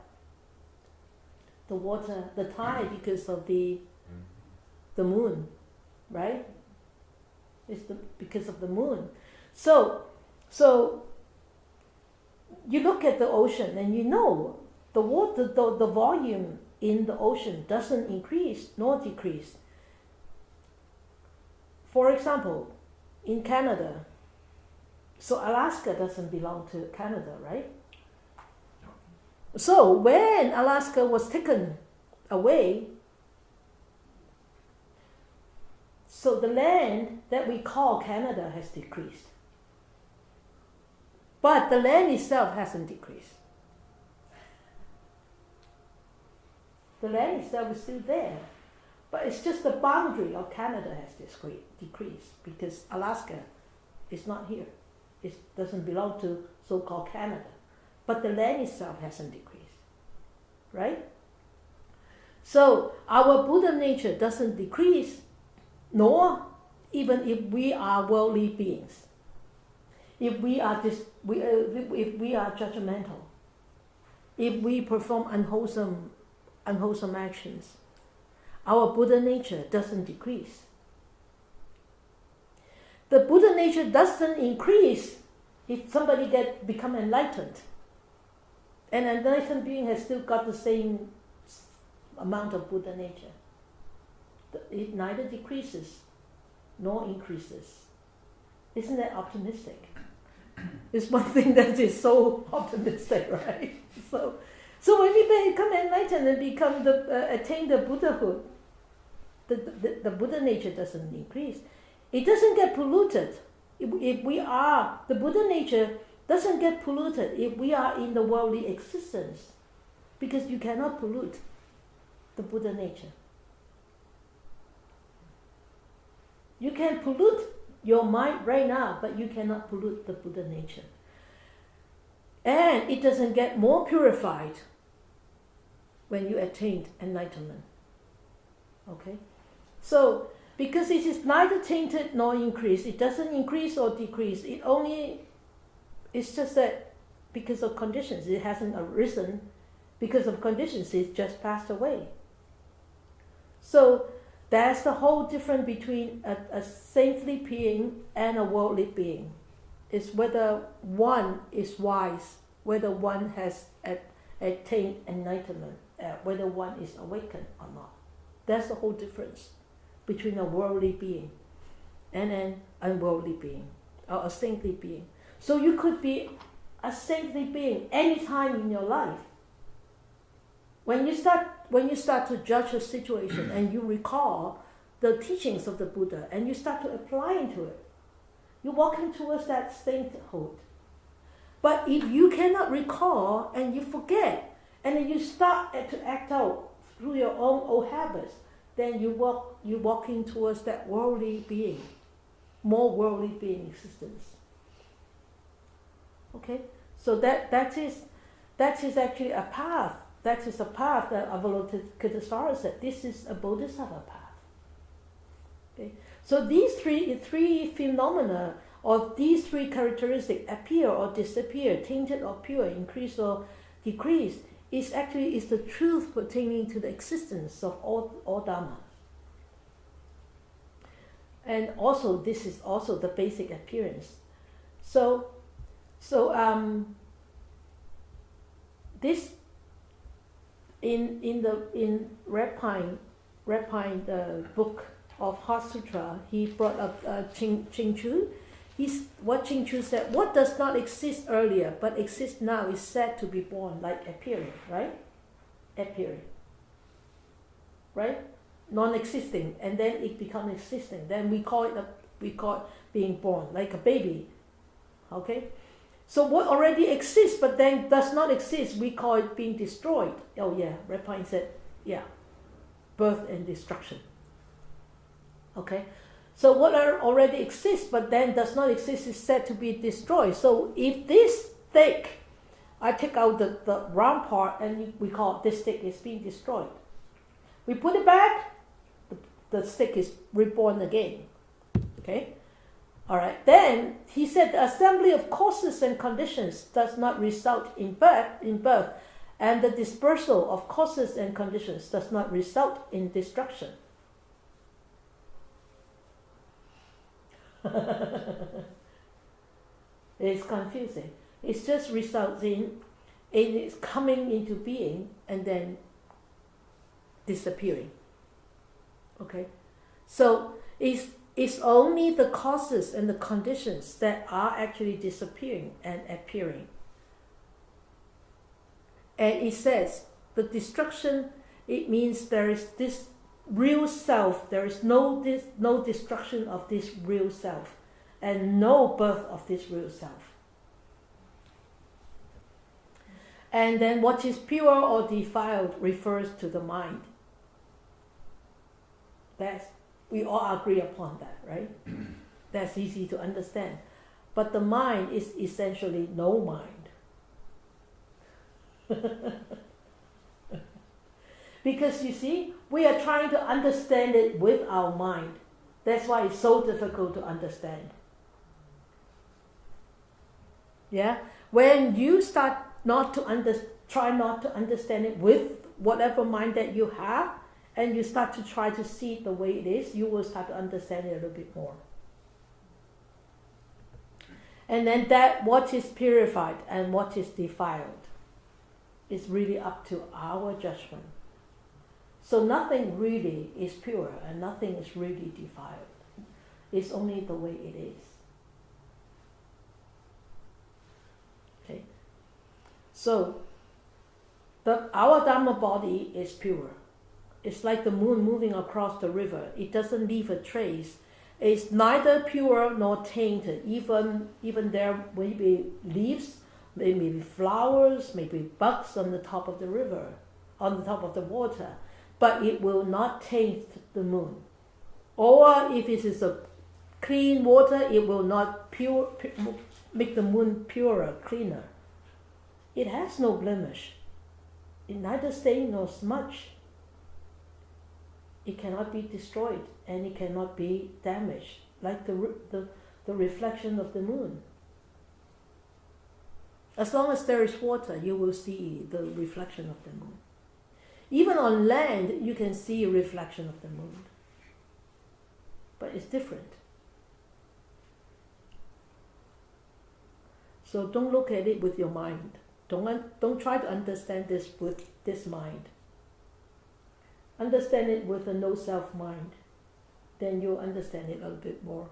Speaker 3: The water, the tide because of the moon, right? It's because of the moon. So you look at the ocean and you know the water, the volume in the ocean doesn't increase nor decrease. For example, in Canada, so Alaska doesn't belong to Canada, right? So when Alaska was taken away, so the land that we call Canada has decreased. But the land itself hasn't decreased. The land itself is still there. But it's just the boundary of Canada has decreased because Alaska is not here. It doesn't belong to so-called Canada. But the land itself hasn't decreased. Right? So our Buddha nature doesn't decrease, nor even if we are worldly beings. If we are judgmental, if we perform unwholesome actions, our Buddha nature doesn't decrease. The Buddha nature doesn't increase if somebody become enlightened. An enlightened being has still got the same amount of Buddha nature. It neither decreases nor increases. Isn't that optimistic? It's one thing that is so optimistic, right? So when we become enlightened and attain the Buddhahood, the Buddha nature doesn't increase. It doesn't get polluted. If we are, the Buddha nature doesn't get polluted if we are in the worldly existence, because you cannot pollute the Buddha nature. You can pollute your mind right now, but you cannot pollute the Buddha nature. And it doesn't get more purified when you attained enlightenment. Okay? So, because it is neither tainted nor increased, it doesn't increase or decrease. It's just that because of conditions, it hasn't arisen. Because of conditions, it's just passed away. So, that's the whole difference between a saintly being and a worldly being. It's whether one is wise, whether one has attained enlightenment, whether one is awakened or not. That's the whole difference between a worldly being and an unworldly being, or a saintly being. So you could be a saintly being any time in your life. When you start to judge a situation and you recall the teachings of the Buddha and you start to apply into it, you're walking towards that sainthood. But if you cannot recall and you forget, and then you start to act out through your own old habits, then you're walking towards that worldly being, more worldly being existence. Okay, so that is actually a path. That is a path that Avalokitesvara said. This is a bodhisattva path. Okay, so these three phenomena, or these three characteristics, appear or disappear, tainted or pure, increase or decrease, is the truth pertaining to the existence of all Dharma. And also, this is also the basic appearance. So this in Red Pine, the book of Heart Sutra, he brought up Ching Chu. What Ching Chu said, what does not exist earlier but exists now is said to be born, like appearing, right? Appearing. Right? Non-existing, and then it becomes existing. Then we call it being born, like a baby. Okay? So what already exists but then does not exist, we call it being destroyed. Oh yeah, Red Pine said, yeah, birth and destruction. Okay, so what already exists but then does not exist is said to be destroyed. So if this stick, I take out the round part and we call this stick is being destroyed. We put it back, the stick is reborn again. Okay? Alright, then he said the assembly of causes and conditions does not result in birth, and the dispersal of causes and conditions does not result in destruction. It's confusing. It just results in it's coming into being and then disappearing. Okay? So it's only the causes and the conditions that are actually disappearing and appearing. And it says the destruction, it means there is this real self, there is no destruction of this real self and no birth of this real self. And then what is pure or defiled refers to the mind. We all agree upon that, right? That's easy to understand. But the mind is essentially no mind. Because you see, we are trying to understand it with our mind. That's why it's so difficult to understand. Yeah? When you start try not to understand it with whatever mind that you have, and you start to try to see it the way it is, you will start to understand it a little bit more. And then that what is purified and what is defiled is really up to our judgment. So nothing really is pure and nothing is really defiled. It's only the way it is. Okay. So our Dharma body is pure. It's like the moon moving across the river. It doesn't leave a trace. It's neither pure nor tainted. Even there may be leaves, maybe flowers, maybe bugs on the top of the river, on the top of the water, but it will not taint the moon. Or if it is a clean water, it will not make the moon purer, cleaner. It has no blemish. It neither stain nor smudge. It cannot be destroyed and it cannot be damaged, like the reflection of the moon. As long as there is water, you will see the reflection of the moon. Even on land, you can see a reflection of the moon. But it's different. So don't look at it with your mind. Don't try to understand this with this mind. Understand it with a no-self mind. Then you'll understand it a little bit more.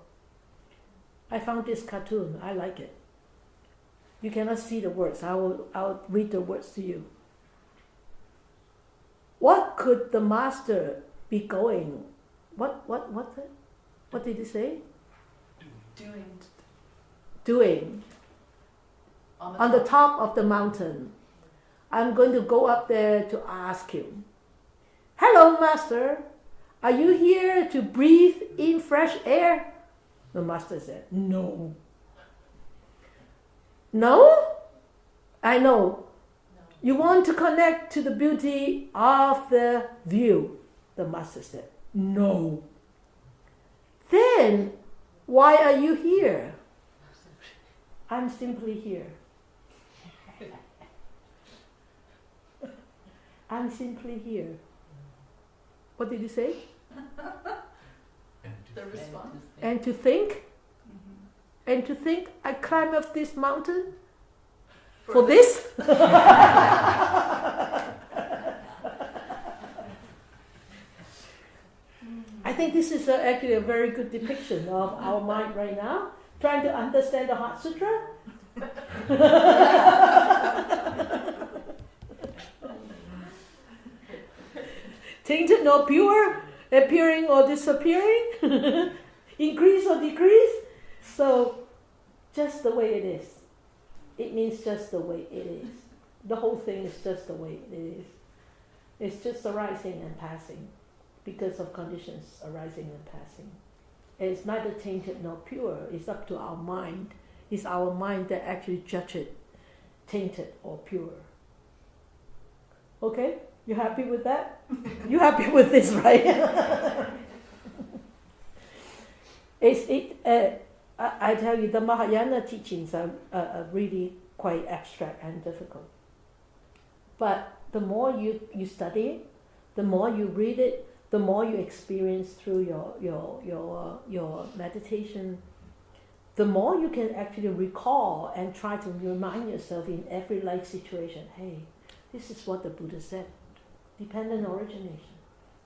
Speaker 3: I found this cartoon. I like it. You cannot see the words. I'll read the words to you. What could the master be going? What did he say? Doing. On the top of the mountain. I'm going to go up there to ask him. Hello, master. Are you here to breathe in fresh air? The master said, no. No? I know. You want to connect to the beauty of the view, the master said. No. Then, why are you here? I'm simply here. I'm simply here. What did you say?
Speaker 4: The response.
Speaker 3: And to think? Mm-hmm. And to think I climb up this mountain? For this? I think this is actually a very good depiction of our mind right now. Trying to understand the Heart Sutra. Tainted nor pure, appearing or disappearing, increase or decrease. So, just the way it is. It means just the way it is. The whole thing is just the way it is. It's just arising and passing because of conditions arising and passing. It's neither tainted nor pure. It's up to our mind. It's our mind that actually judges it tainted or pure. Okay? You happy with that? You happy with this, right? I tell you, the Mahayana teachings are really quite abstract and difficult. But the more you study it, the more you read it, the more you experience through your meditation, the more you can actually recall and try to remind yourself in every life situation, hey, this is what the Buddha said, dependent origination.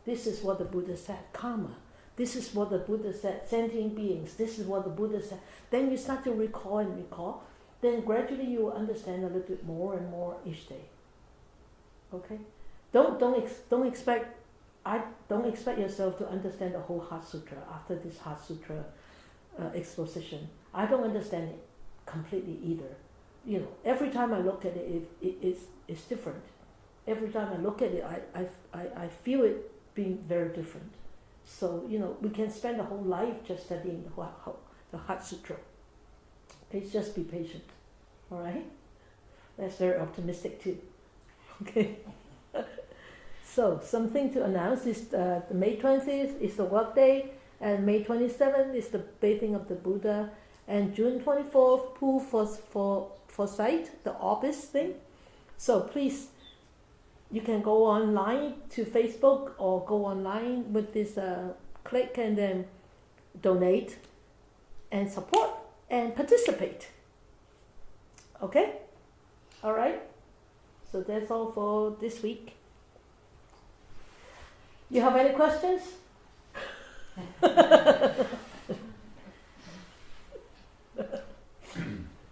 Speaker 3: This is what the Buddha said, karma. This is what the Buddha said, sentient beings. This is what the Buddha said. Then you start to recall and recall. Then gradually you will understand a little bit more and more each day. Okay? Don't expect yourself to understand the whole Heart Sutra after this Heart Sutra exposition. I don't understand it completely either. Every time I look at it, it's different. Every time I look at it, I feel it being very different. So, we can spend a whole life just studying the Heart Sutra. Please just be patient. All right? That's very optimistic too. Okay? So, something to announce is the May 20th is the work day, and May 27th is the bathing of the Buddha, and June 24th, pool for sight, the orbis thing. So please, you can go online to Facebook or go online with this click and then donate and support and participate. Okay? All right? So that's all for this week. You have any questions?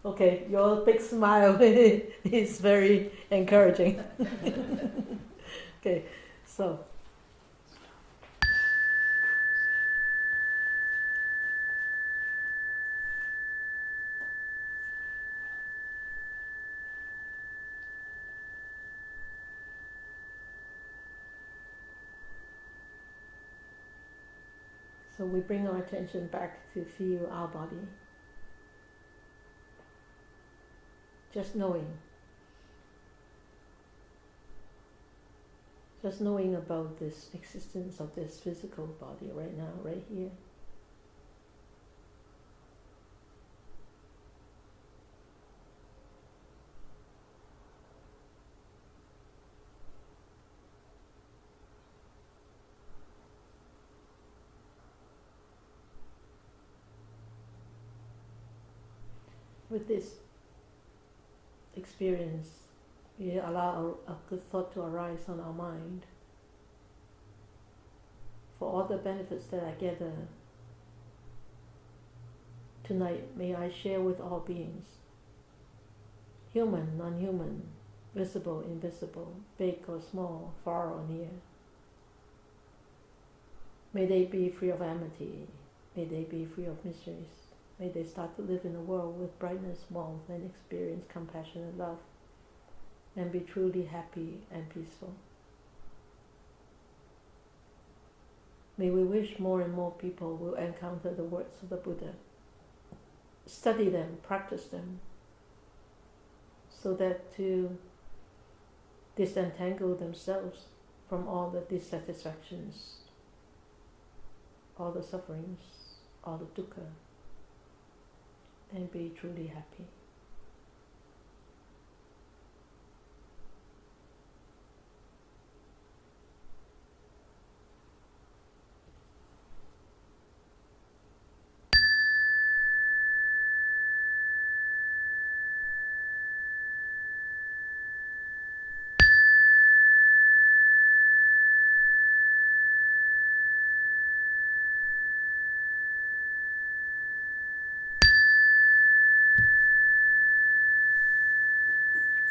Speaker 3: Okay, your big smile is very encouraging. Okay, so. So we bring our attention back to feel our body. Just knowing about this existence of this physical body right now, right here. With this experience, we allow a good thought to arise on our mind. For all the benefits that I gather tonight, may I share with all beings, human, non-human, visible, invisible, big or small, far or near. May they be free of enmity, may they be free of miseries. May they start to live in a world with brightness, warmth, and experience compassion and love, and be truly happy and peaceful. May we wish more and more people will encounter the words of the Buddha, study them, practice them, so that to disentangle themselves from all the dissatisfactions, all the sufferings, all the dukkha, and be truly happy.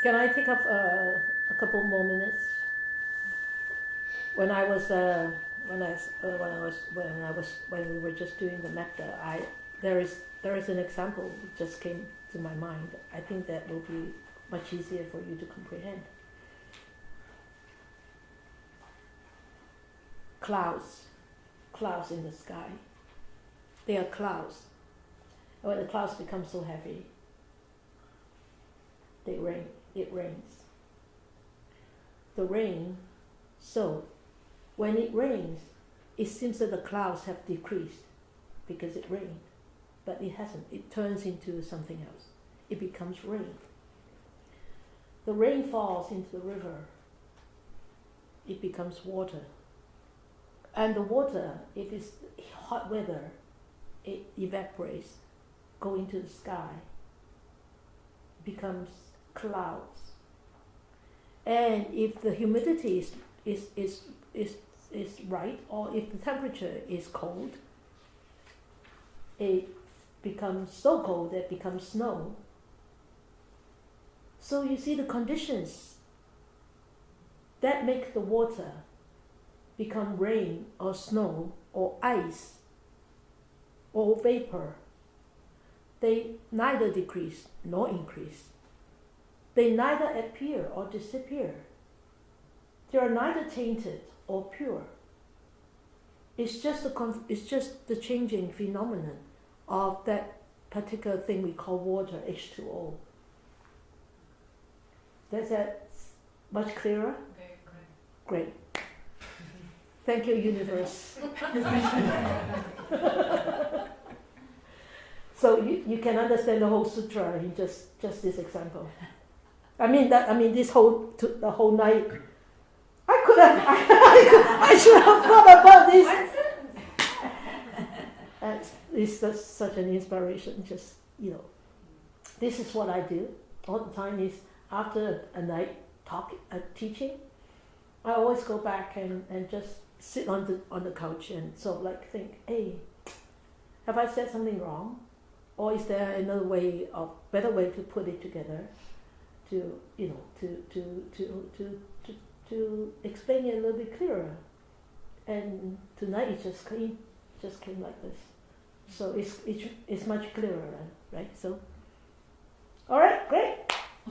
Speaker 3: Can I take up a couple more minutes? When we were just doing the metta, there is an example that just came to my mind. I think that will be much easier for you to comprehend. Clouds in the sky. They are clouds. And when the clouds become so heavy, it rains. The rain, so when it rains, it seems that the clouds have decreased because it rained, but it hasn't. It turns into something else. It becomes rain. The rain falls into the river. It becomes water. And the water, if it's hot weather, it evaporates, go into the sky, becomes clouds. And if the humidity is right, or if the temperature is cold, it becomes so cold that it becomes snow. So you see the conditions that make the water become rain or snow or ice or vapor. They neither decrease nor increase. They neither appear or disappear. They are neither tainted or pure. It's just the changing phenomenon of that particular thing we call water, H2O. Does that much clearer?
Speaker 4: Very
Speaker 3: Great. Thank you, universe. So you can understand the whole sutra in just this example. I mean the whole night. I should have thought about this. And it's just such an inspiration. Just this is what I do all the time. Is after a night teaching, I always go back and just sit on the couch and sort of like think, hey, have I said something wrong? Or is there another way, better way to put it together, to explain it a little bit clearer? And tonight it just came like this, so it's much clearer, right? So, all right, great.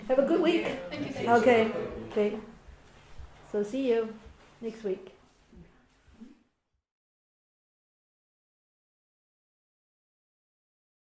Speaker 3: Have a good week.
Speaker 4: Thank you.
Speaker 3: Okay. So see you next week.